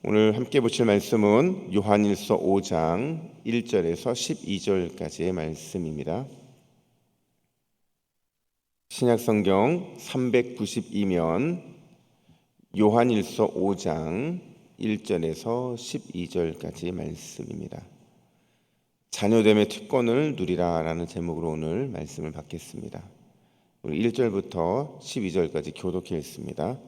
오늘 함께 보실 말씀은 요한일서 5장 1절에서 12절까지의 말씀입니다. 신약성경 392면 요한일서 5장 1절에서 12절까지의 말씀입니다. 자녀됨의 특권을 누리라 라는 제목으로 오늘 말씀을 받겠습니다. 우리 1절부터 12절까지 교독해 있습니다.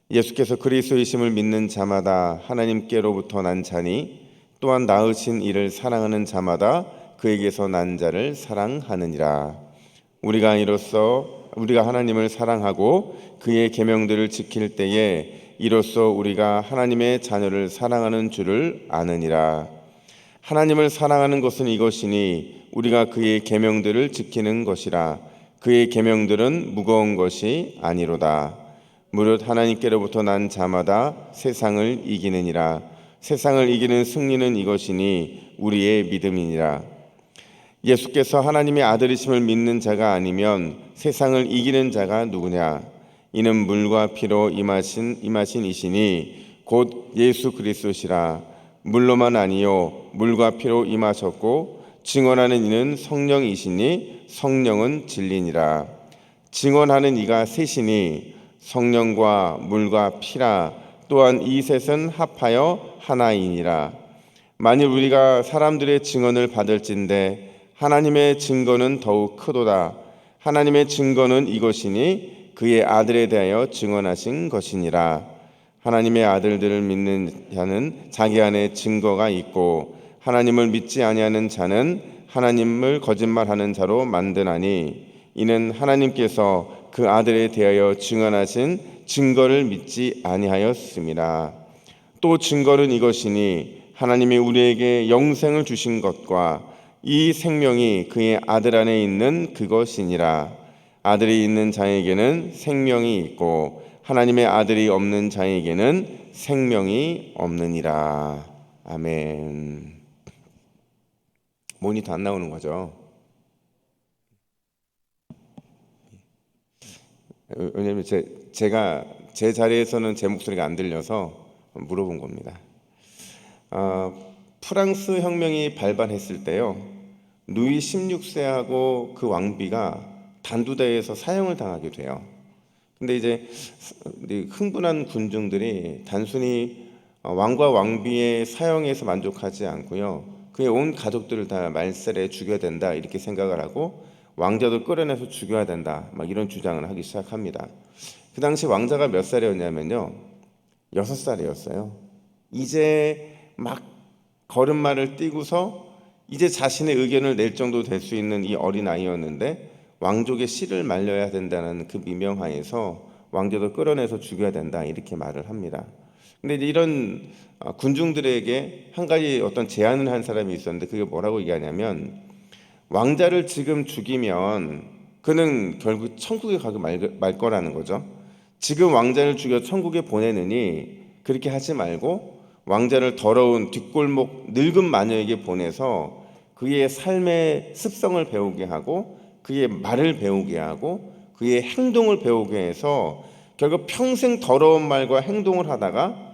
예수께서 그리스도이심을 믿는 자마다 하나님께로부터 난 자니 또한 낳으신 이를 사랑하는 자마다 그에게서 난 자를 사랑하느니라. 우리가 하나님을 사랑하고 그의 계명들을 지킬 때에 이로써 우리가 하나님의 자녀를 사랑하는 줄을 아느니라. 하나님을 사랑하는 것은 이것이니 우리가 그의 계명들을 지키는 것이라. 그의 계명들은 무거운 것이 아니로다. 무릇 하나님께로부터 난 자마다 세상을 이기느니라. 세상을 이기는 승리는 이것이니 우리의 믿음이니라. 예수께서 하나님의 아들이심을 믿는 자가 아니면 세상을 이기는 자가 누구냐? 이는 물과 피로 임하신 이시니 곧 예수 그리스도시라. 물로만 아니요 물과 피로 임하셨고 증언하는 이는 성령이시니 성령은 진리니라. 증언하는 이가 셋이니 성령과 물과 피라. 또한 이 셋은 합하여 하나이니라. 만일 우리가 사람들의 증언을 받을진대 하나님의 증거는 더욱 크도다. 하나님의 증거는 이것이니 그의 아들에 대하여 증언하신 것이니라. 하나님의 아들들을 믿는 자는 자기 안에 증거가 있고 하나님을 믿지 아니하는 자는 하나님을 거짓말하는 자로 만드나니 이는 하나님께서 그 아들에 대하여 증언하신 증거를 믿지 아니하였습니다. 또 증거는 이것이니 하나님이 우리에게 영생을 주신 것과 이 생명이 그의 아들 안에 있는 그것이니라. 아들이 있는 자에게는 생명이 있고 하나님의 아들이 없는 자에게는 생명이 없느니라. 아멘. 모니터 안 나오는 거죠? 왜냐하면 제가 제 자리에서는 제 목소리가 안 들려서 물어본 겁니다. 프랑스 혁명이 발발했을 때요, 루이 16세하고 그 왕비가 단두대에서 사형을 당하게 돼요. 근데 이제 흥분한 군중들이 단순히 왕과 왕비의 사형에서 만족하지 않고요, 그의 온 가족들을 다 말살에 죽여야 된다 이렇게 생각을 하고 왕자도 끌어내서 죽여야 된다 막 이런 주장을 하기 시작합니다. 그 당시 왕자가 몇 살이었냐면요, 6살이었어요. 이제 막 걸음마를 띄고서 이제 자신의 의견을 낼 정도 될 수 있는 이 어린 아이였는데 왕족의 씨를 말려야 된다는 그 미명하에서 왕자도 끌어내서 죽여야 된다 이렇게 말을 합니다. 근데 이런 군중들에게 한 가지 어떤 제안을 한 사람이 있었는데 그게 뭐라고 얘기하냐면, 왕자를 지금 죽이면 그는 결국 천국에 가고 말 거라는 거죠. 지금 왕자를 죽여 천국에 보내느니 그렇게 하지 말고 왕자를 더러운 뒷골목 늙은 마녀에게 보내서 그의 삶의 습성을 배우게 하고 그의 말을 배우게 하고 그의 행동을 배우게 해서 결국 평생 더러운 말과 행동을 하다가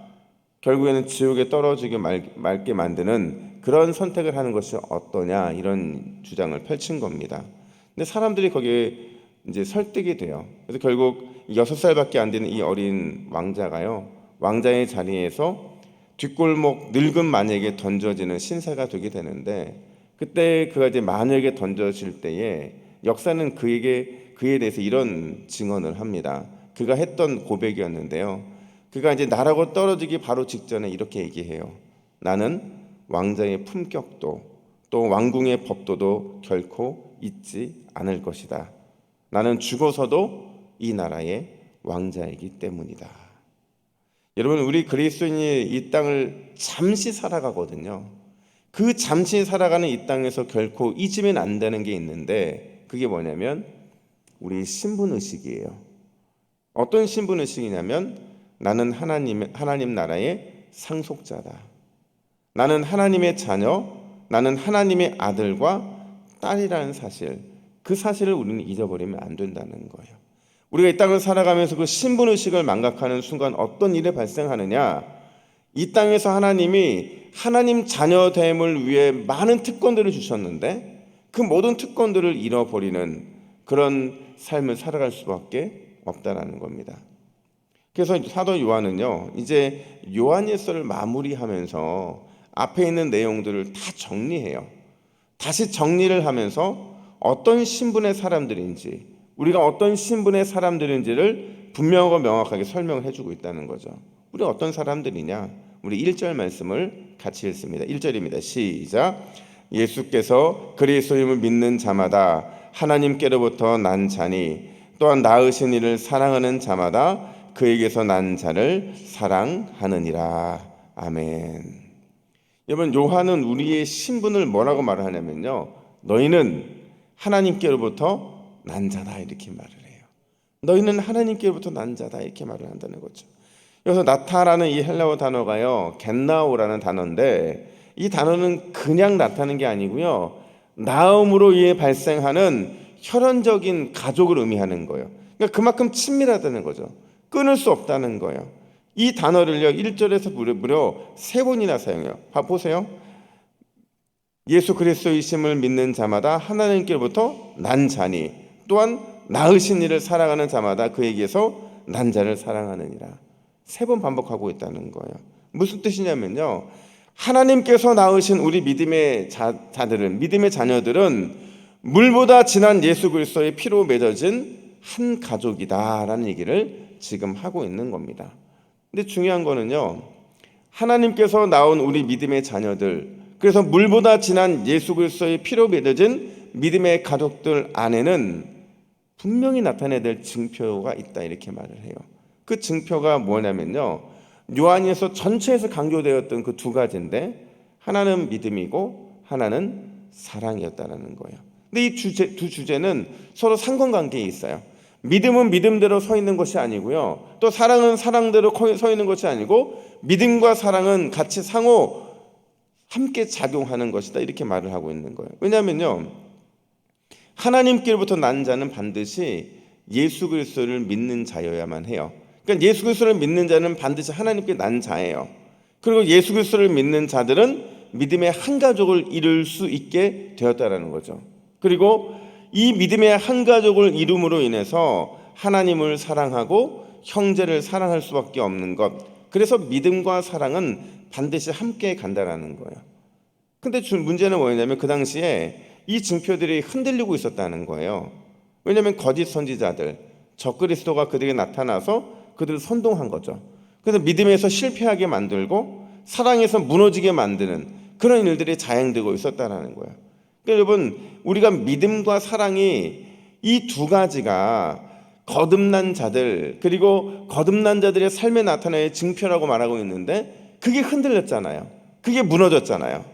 결국에는 지옥에 떨어지게 말게 만드는 그런 선택을 하는 것이 어떠냐 이런 주장을 펼친 겁니다. 근데 사람들이 거기에 이제 설득이 돼요. 그래서 결국 6살밖에 안 되는 이 어린 왕자가요, 왕자의 자리에서 뒷골목 늙은 마녀에게 던져지는 신사가 되게 되는데, 그때 그가 이제 마녀에게 던져질 때에 역사는 그에 대해서 이런 증언을 합니다. 그가 했던 고백이었는데요, 그가 이제 나라고 떨어지기 바로 직전에 이렇게 얘기해요. 나는 왕자의 품격도 또 왕궁의 법도도 결코 잊지 않을 것이다. 나는 죽어서도 이 나라의 왕자이기 때문이다. 여러분, 우리 그리스도인이 이 땅을 잠시 살아가거든요. 그 잠시 살아가는 이 땅에서 결코 잊으면 안 되는 게 있는데, 그게 뭐냐면 우리 신분의식이에요. 어떤 신분의식이냐면, 나는 하나님 나라의 상속자다. 나는 하나님의 자녀, 나는 하나님의 아들과 딸이라는 사실, 그 사실을 우리는 잊어버리면 안 된다는 거예요. 우리가 이 땅을 살아가면서 그 신분의식을 망각하는 순간 어떤 일이 발생하느냐, 이 땅에서 하나님이 하나님 자녀됨을 위해 많은 특권들을 주셨는데 그 모든 특권들을 잃어버리는 그런 삶을 살아갈 수밖에 없다라는 겁니다. 그래서 사도 요한은요, 이제 요한일서를 마무리하면서 앞에 있는 내용들을 다 정리해요. 다시 정리를 하면서 어떤 신분의 사람들인지, 우리가 어떤 신분의 사람들인지를 분명하고 명확하게 설명을 해주고 있다는 거죠. 우리 어떤 사람들이냐? 우리 1절 말씀을 같이 읽습니다. 1절입니다. 시작. 예수께서 그리스도임을 믿는 자마다 하나님께로부터 난 자니 또한 낳으신 이를 사랑하는 자마다 그에게서 난 자를 사랑하느니라. 아멘. 여러분, 요한은 우리의 신분을 뭐라고 말을 하냐면요, 너희는 하나님께로부터 난 자다 이렇게 말을 해요. 너희는 하나님께로부터 난 자다 이렇게 말을 한다는 거죠. 여기서 나타라는 이 헬라어 단어가요, 겟나오라는 단어인데 이 단어는 그냥 나타나는 게 아니고요, 낳음으로 인해 발생하는 혈연적인 가족을 의미하는 거예요. 그러니까 그만큼 친밀하다는 거죠. 끊을 수 없다는 거예요. 이 단어를요 1절에서 무려 3번이나 사용해요. 보세요. 예수 그리스도이심을 믿는 자마다 하나님께로부터 난 자니 또한 낳으신 이를 사랑하는 자마다 그에게서 난 자를 사랑하느니라. 3번 반복하고 있다는 거예요. 무슨 뜻이냐면요, 하나님께서 낳으신 우리 믿음의 자들은, 믿음의 자녀들은 물보다 진한 예수 그리스도의 피로 맺어진 한 가족이다라는 얘기를 지금 하고 있는 겁니다. 근데 중요한 거는요, 하나님께서 낳은 우리 믿음의 자녀들, 그래서 물보다 진한 예수 그리스도의 피로 맺어진 믿음의 가족들 안에는 분명히 나타내야 될 증표가 있다 이렇게 말을 해요. 그 증표가 뭐냐면요, 요한일서 전체에서 강조되었던 그 2가지인데 하나는 믿음이고 하나는 사랑이었다는 거예요. 근데 이 두 주제는 서로 상관관계에 있어요. 믿음은 믿음대로 서 있는 것이 아니고요, 또 사랑은 사랑대로 서 있는 것이 아니고 믿음과 사랑은 같이 상호 함께 작용하는 것이다 이렇게 말을 하고 있는 거예요. 왜냐하면요, 하나님께로부터 난 자는 반드시 예수 그리스도를 믿는 자여야만 해요. 그러니까 예수 그리스도를 믿는 자는 반드시 하나님께 난 자예요. 그리고 예수 그리스도를 믿는 자들은 믿음의 한 가족을 이룰 수 있게 되었다라는 거죠. 그리고 이 믿음의 한 가족을 이룸으로 인해서 하나님을 사랑하고 형제를 사랑할 수밖에 없는 것. 그래서 믿음과 사랑은 반드시 함께 간다라는 거예요. 근데 문제는 뭐였냐면 그 당시에 이 증표들이 흔들리고 있었다는 거예요. 왜냐하면 거짓 선지자들, 적그리스도가 그들에게 나타나서 그들을 선동한 거죠. 그래서 믿음에서 실패하게 만들고 사랑에서 무너지게 만드는 그런 일들이 자행되고 있었다는 거예요. 그러니까 여러분, 우리가 믿음과 사랑이 이 2가지가 거듭난 자들, 그리고 거듭난 자들의 삶에 나타나는 증표라고 말하고 있는데 그게 흔들렸잖아요. 그게 무너졌잖아요.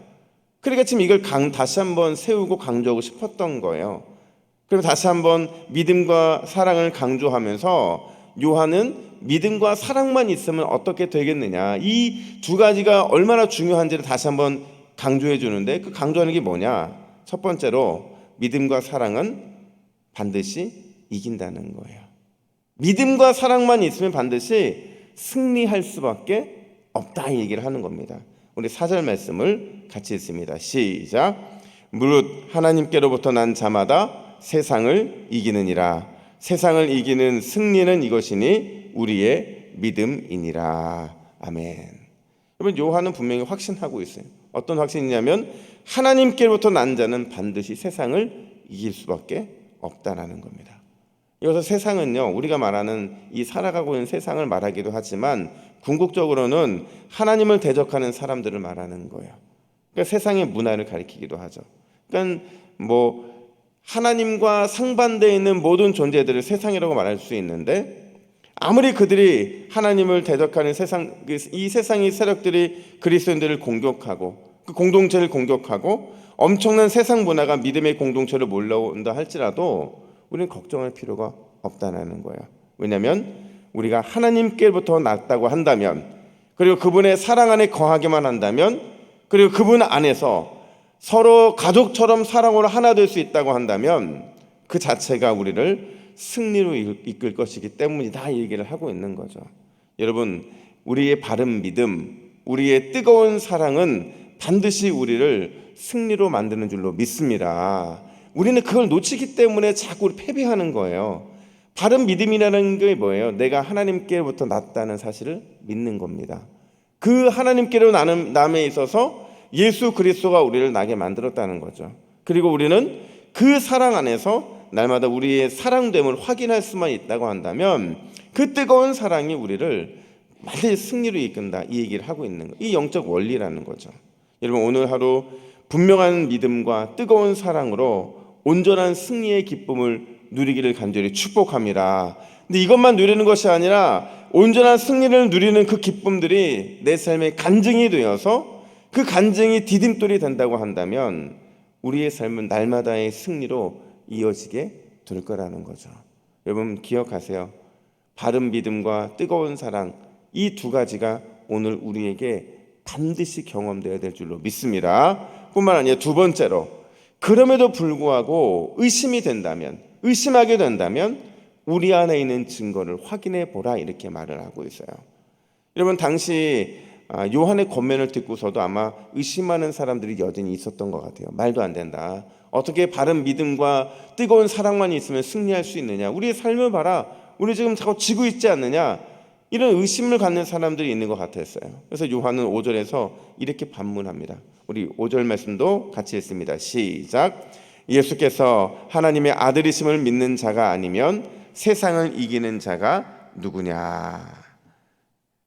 그러니까 지금 이걸 다시 한번 세우고 강조하고 싶었던 거예요. 그리고 다시 한번 믿음과 사랑을 강조하면서 요한은 믿음과 사랑만 있으면 어떻게 되겠느냐, 이 2가지가 얼마나 중요한지를 다시 한번 강조해 주는데, 그 강조하는 게 뭐냐? 첫 번째로 믿음과 사랑은 반드시 이긴다는 거예요. 믿음과 사랑만 있으면 반드시 승리할 수밖에 없다 이 얘기를 하는 겁니다. 우리 4절 말씀을 같이 읽습니다. 시작. 무릇 하나님께로부터 난 자마다 세상을 이기느니라. 세상을 이기는 승리는 이것이니 우리의 믿음이니라. 아멘. 여러분, 요한은 분명히 확신하고 있어요. 어떤 확신이냐면 하나님께로부터 난 자는 반드시 세상을 이길 수밖에 없다라는 겁니다. 여기서 세상은요, 우리가 말하는 이 살아가고 있는 세상을 말하기도 하지만 궁극적으로는 하나님을 대적하는 사람들을 말하는 거예요. 그러니까 세상의 문화를 가리키기도 하죠. 그러니까 하나님과 상반되어 있는 모든 존재들을 세상이라고 말할 수 있는데, 아무리 그들이 하나님을 대적하는 이 세상의 세력들이 그리스도인들을 공격하고 그 공동체를 공격하고 엄청난 세상 문화가 믿음의 공동체로 몰려온다 할지라도 우리는 걱정할 필요가 없다는 거예요. 왜냐하면 우리가 하나님께로부터 났다고 한다면, 그리고 그분의 사랑 안에 거하기만 한다면, 그리고 그분 안에서 서로 가족처럼 사랑으로 하나 될 수 있다고 한다면 그 자체가 우리를 승리로 이끌 것이기 때문이다 이 얘기를 하고 있는 거죠. 여러분, 우리의 바른 믿음, 우리의 뜨거운 사랑은 반드시 우리를 승리로 만드는 줄로 믿습니다. 우리는 그걸 놓치기 때문에 자꾸 패배하는 거예요. 바른 믿음이라는 게 뭐예요? 내가 하나님께로부터 났다는 사실을 믿는 겁니다. 그 하나님께로 남에 있어서 예수 그리스도가 우리를 나게 만들었다는 거죠. 그리고 우리는 그 사랑 안에서 날마다 우리의 사랑됨을 확인할 수만 있다고 한다면 그 뜨거운 사랑이 우리를 반드시 승리로 이끈다, 이 얘기를 하고 있는 거예요. 이 영적 원리라는 거죠. 여러분, 오늘 하루 분명한 믿음과 뜨거운 사랑으로 온전한 승리의 기쁨을 누리기를 간절히 축복합니다. 근데 이것만 누리는 것이 아니라 온전한 승리를 누리는 그 기쁨들이 내 삶의 간증이 되어서 그 간증이 디딤돌이 된다고 한다면 우리의 삶은 날마다의 승리로 이어지게 될 거라는 거죠. 여러분, 기억하세요. 바른 믿음과 뜨거운 사랑, 이 두 가지가 오늘 우리에게 반드시 경험되어야 될 줄로 믿습니다. 뿐만 아니라 두 번째로, 그럼에도 불구하고 의심하게 된다면 우리 안에 있는 증거를 확인해 보라, 이렇게 말을 하고 있어요. 여러분, 당시 요한의 권면을 듣고서도 아마 의심하는 사람들이 여전히 있었던 것 같아요. 말도 안 된다. 어떻게 바른 믿음과 뜨거운 사랑만 있으면 승리할 수 있느냐? 우리의 삶을 봐라. 우리 지금 자꾸 지고 있지 않느냐? 이런 의심을 갖는 사람들이 있는 것 같았어요. 그래서 요한은 5절에서 이렇게 반문합니다. 우리 5절 말씀도 같이 읽습니다. 시작. 예수께서 하나님의 아들이심을 믿는 자가 아니면 세상을 이기는 자가 누구냐?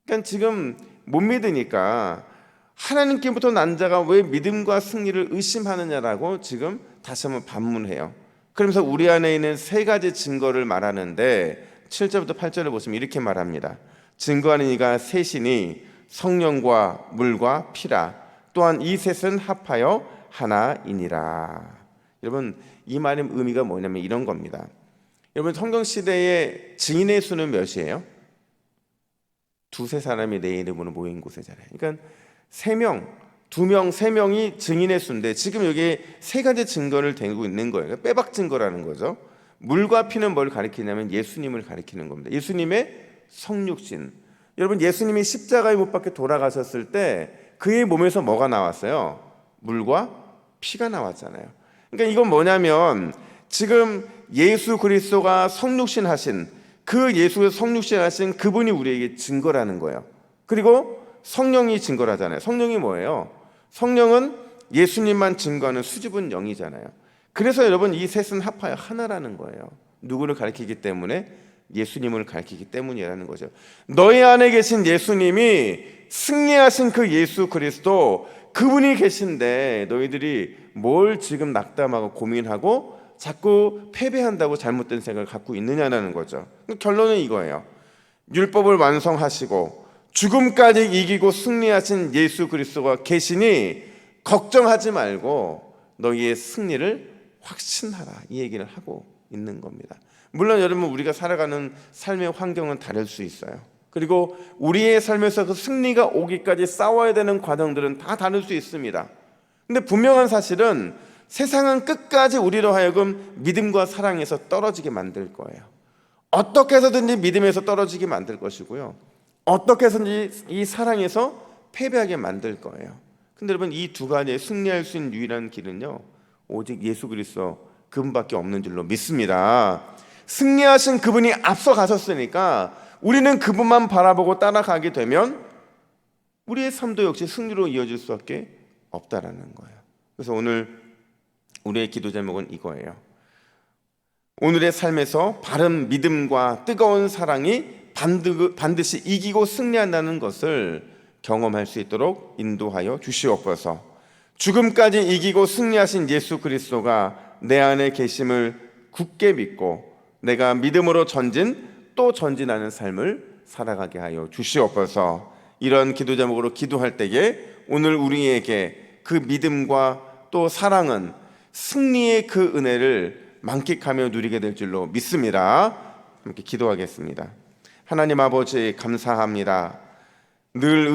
그러니까 지금 못 믿으니까 하나님께부터 난 자가 왜 믿음과 승리를 의심하느냐라고 지금 다시 한번 반문해요. 그러면서 우리 안에 있는 세 가지 증거를 말하는데 7절부터 8절을 보시면 이렇게 말합니다. 증거하는 이가 셋이니 성령과 물과 피라. 또한 이 셋은 합하여 하나이니라. 여러분, 이 말의 의미가 뭐냐면 이런 겁니다. 여러분, 성경시대의 증인의 수는 몇이에요? 두세 사람이 내 이름으로 모인 곳이잖아요. 그러니까 3명, 2명, 3명이 증인의 수인데 지금 여기 세 가지 증거를 대고 있는 거예요. 그러니까 빼박 증거라는 거죠. 물과 피는 뭘 가리키냐면 예수님을 가리키는 겁니다. 예수님의 성육신. 여러분, 예수님이 십자가에 못 박혀 돌아가셨을 때 그의 몸에서 뭐가 나왔어요? 물과 피가 나왔잖아요. 그러니까 이건 뭐냐면 지금 예수 그리스도가 성육신 하신 그 예수의 성육신 하신 그분이 우리에게 증거라는 거예요. 그리고 성령이 증거를 하잖아요. 성령이 뭐예요? 성령은 예수님만 증거하는 수줍은 영이잖아요. 그래서 여러분, 이 셋은 합하여 하나라는 거예요. 누구를 가리키기 때문에? 예수님을 가리키기 때문이라는 거죠. 너희 안에 계신 예수님이 승리하신 그 예수 그리스도, 그분이 계신데 너희들이 뭘 지금 낙담하고 고민하고 자꾸 패배한다고 잘못된 생각을 갖고 있느냐는 거죠. 결론은 이거예요. 율법을 완성하시고 죽음까지 이기고 승리하신 예수 그리스도가 계시니 걱정하지 말고 너희의 승리를 확신하라, 이 얘기를 하고 있는 겁니다. 물론 여러분, 우리가 살아가는 삶의 환경은 다를 수 있어요. 그리고 우리의 삶에서 그 승리가 오기까지 싸워야 되는 과정들은 다 다를 수 있습니다. 근데 분명한 사실은 세상은 끝까지 우리로 하여금 믿음과 사랑에서 떨어지게 만들 거예요. 어떻게 해서든지 믿음에서 떨어지게 만들 것이고요, 어떻게 해서든지 이 사랑에서 패배하게 만들 거예요. 근데 여러분, 이 두 가지에 승리할 수 있는 유일한 길은요, 오직 예수 그리스도 그분밖에 없는 줄로 믿습니다. 승리하신 그분이 앞서 가셨으니까 우리는 그분만 바라보고 따라가게 되면 우리의 삶도 역시 승리로 이어질 수밖에 없다라는 거예요. 그래서 오늘 우리의 기도 제목은 이거예요. 오늘의 삶에서 바른 믿음과 뜨거운 사랑이 반드시 이기고 승리한다는 것을 경험할 수 있도록 인도하여 주시옵소서. 죽음까지 이기고 승리하신 예수 그리스도가 내 안에 계심을 굳게 믿고 내가 믿음으로 또 전진하는 삶을 살아가게 하여 주시옵소서. 이런 기도 제목으로 기도할 때에 오늘 우리에게 그 믿음과 또 사랑은 승리의 그 은혜를 만끽하며 누리게 될 줄로 믿습니다. 함께 기도하겠습니다. 하나님 아버지, 감사합니다. 늘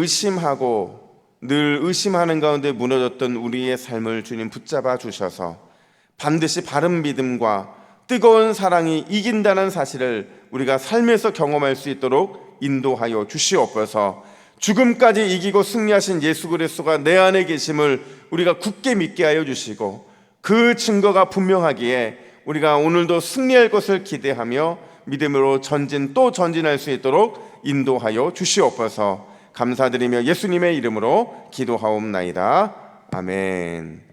의심하는 가운데 무너졌던 우리의 삶을 주님 붙잡아 주셔서 반드시 바른 믿음과 뜨거운 사랑이 이긴다는 사실을 우리가 삶에서 경험할 수 있도록 인도하여 주시옵소서. 죽음까지 이기고 승리하신 예수 그리스도가 내 안에 계심을 우리가 굳게 믿게 하여 주시고, 그 증거가 분명하기에 우리가 오늘도 승리할 것을 기대하며 믿음으로 또 전진할 수 있도록 인도하여 주시옵소서. 감사드리며 예수님의 이름으로 기도하옵나이다. 아멘.